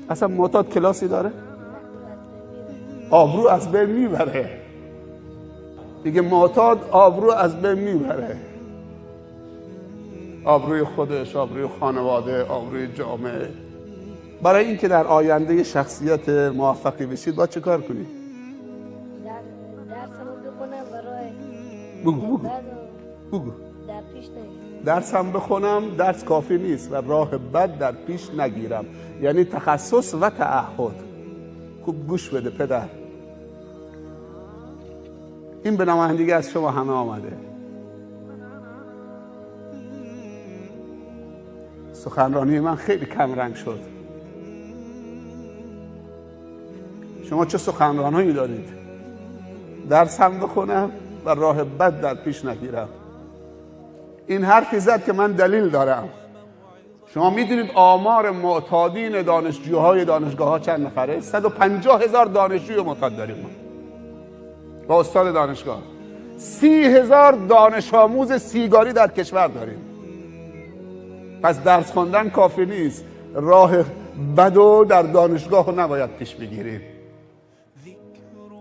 اصلا معتاد کلاسی داره؟ آبرو از بین میبره. دیگه معتاد آبرو از بین میبره، آبروی خودش، آبروی خانواده، آبروی جامعه. برای اینکه در آینده شخصیت موفقی بشید باید چه کار کنید؟ درسمو بخونم برای بگو در پیش نگیرم. درسم بخونم درس کافی نیست و راه بد در پیش نگیرم، یعنی تخصص و تعهد. خوب گوش بده پدر، این به نمایندگی از شما همه آمده. سخنرانی من خیلی کم رنگ شد. شما چه سخنرانایی دارید؟ درس هم بخونم و راه بد در پیش نگیرم. این حرفی زد که من دلیل دارم. شما میدونید آمار معتادین دانشجوهای دانشگاه ها چند نفره؟ 150,000 دانشجوی معتاد داریم ما با استاد دانشگاه. 30,000 دانش آموز سیگاری در کشور داریم. پس درس خوندن کافی نیست، راه بدو در دانشگاه نباید پیش بگیریم.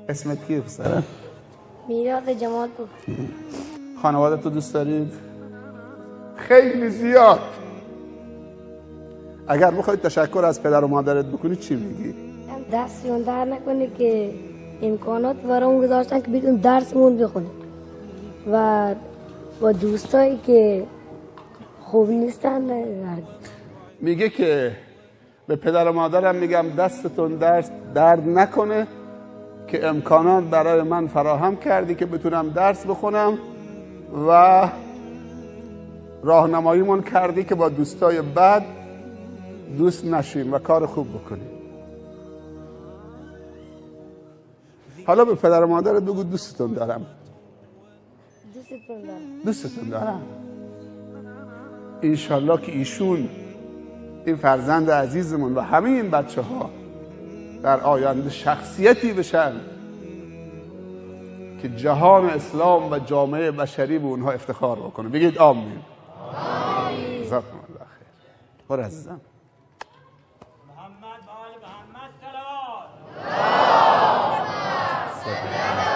اسمت کیه پسر؟ میلاد جمال بود. خانواده تو دوست دارید؟ خیلی زیاد. اگر بخواید تشکر از پدر و مادرت بکنی چی میگی؟ دستشون در نکنه که امکانات برامون گذاشتن که بتونیم درسمون بخونیم و با دوستایی که خوب نیستن نردیم. میگه که به پدر و مادرم میگم دستتون درد نکنه که امکانات برای من فراهم کردی که بتونم درس بخونم و راهنماییمون کردی که با دوستای بد دوست نشیم و کار خوب بکنیم. حالا به پدر و مادرت بگو دوستتون دارم. دوستتون دارم. انشالله که ایشون، این فرزند عزیزمون و همه این بچه ها در آینده شخصیتی بشن که جهان اسلام و جامعه بشری به اونها افتخار بکنه. بگید آمین. آمین. جزاکم الله خیر. برو عزیزم. محمد و آل محمد صلوات.